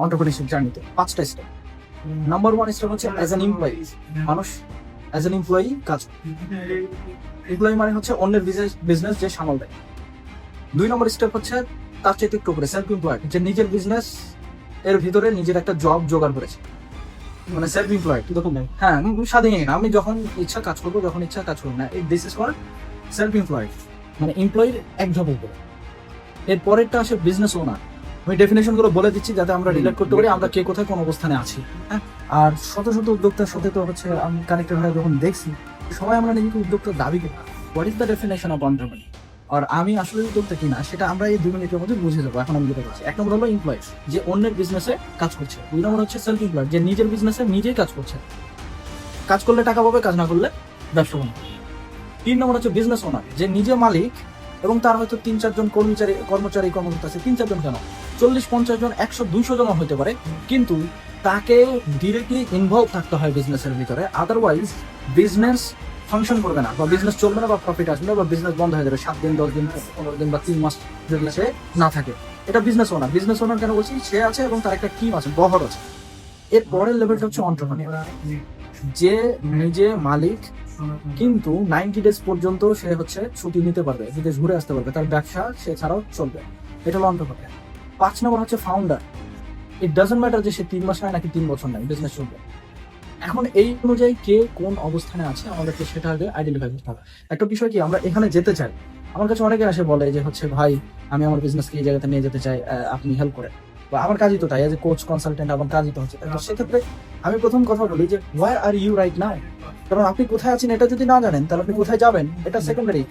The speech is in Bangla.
এন্টারপ্রেনারশিপ জার্নিতে 5টা স্টেপ। নাম্বার 1 স্টেপ হচ্ছে অ্যাজ অ্যান এমপ্লয়ি। মানুষ অ্যাজ অ্যান এমপ্লয়ি কাজ করে। এমপ্লয়ি মানে হচ্ছে অন্যের বিজনেস যে সামাল দেয়। 2 নম্বর স্টেপ হচ্ছে তার চাইতে একটু উপরে সেলফ এমপ্লয়েড, যে নিজের বিজনেস এর ভিতরে নিজের একটা জব জোগাড় করেছে, মানে সেলফ এমপ্লয়েড। হ্যাঁ, স্বাধীন, আমি যখন ইচ্ছা কাজ করবো, যখন ইচ্ছা কাজ করবো না, this is called self employed, মানে এমপ্লয়ির এক ধাপ উপরে। এর পরেরটা আসে বিজনেস ওনার। আমি ডেফিনেশন গুলো বলে দিচ্ছি যাতে আমরা রিলেট করতে পারি আমরা কে কোথায় কোন অবস্থানে আছি। হ্যাঁ, আর শত শত উদ্যোক্তার সাথে তো হচ্ছে আমি কানেক্টেড হয়ে যখন দেখছি, সবাই আমরা নিজেকে উদ্যোক্তা দাবি করি। What is the definition of entrepreneur, আর আমি আসলে উদ্যোক্তা কিনা সেটা আমরা এই 2 মিনিটের মধ্যে বুঝে যাবো। এখন আমি যেটা বলছি, 1 নম্বর হলো এমপ্লয়ি, যে অন্যের বিজনেসে কাজ করছে। 2 নম্বর হচ্ছে সেলফ এমপ্লয়েড, যে নিজের বিজনেসে নিজেই কাজ করছে, কাজ করলে টাকা পাবে, কাজ না করলে ব্যবসা বন্ধ। 3 নম্বর হচ্ছে বিজনেস ওনার, যে নিজে মালিক এবং তার হয়তো 3-4 জন কর্মকর্তা আছে। 3-4 জন কেন, 40-50 জন, 100-200 জন হতে পারে, কিন্তু তাকে ডিরেক্টলি ইনভলভ থাকতে হয় বিজনেসের ভিতরে। আদারওয়াইজ বিজনেস ফাংশন করবে না, বা বিজনেস চলবে না, বা প্রফিট আসবে না, বা বিজনেস বন্ধ হয়ে যাবে 7 দিন, 10 দিন, 15 দিন বা 3 মাস যদি সে না থাকে। এটা বিজনেস ওনার। বিজনেস ওনার কেন বলছি, সে আছে এবং তার একটা টিম আছে, বহর আছে। এর পরের লেভেলটা হচ্ছে এন্টারপ্রেনার, যে নিজে মালিক কিন্তু 90 ডেজ পর্যন্ত সে হচ্ছে ছুটি নিতে পারবে, বিদেশ ঘুরে আসতে পারবে, তার ব্যবসা সে ছাড়াও চলবে। এটা হলো এন্টারপ্রেনার। 5 নম্বর হচ্ছে ফাউন্ডার। ইট ডাজন্ট ম্যাটার যে সে 3 মাস নাই নাকি 3 বছর নাই, বিজনেস চলবে। এখন এই অনুযায়ী কে কোন অবস্থানে আছে আমাদেরকে সেটা আগে আইডেন্টিফাই করতে হবে। একটা বিষয় কি, আমরা এখানে যেতে চাই, আমার কাছে অনেকে আসে বলে যে হচ্ছে ভাই আমি আমার বিজনেসকে এই জায়গাতে নিয়ে যেতে চাই, আপনি হেল্প করেন, বা আমার কাজই তো তাই, এজ এ কোচ কনসালটেন্ট আমার কাজই তো হচ্ছে। তো সেক্ষেত্রে আমি প্রথম কথা বলি যে where are you right now, কারণ আপনি কোথায় আছেন এটা যদি না জানেন তাহলে আপনি কোথায় যাবেন এটা সেকেন্ডারি।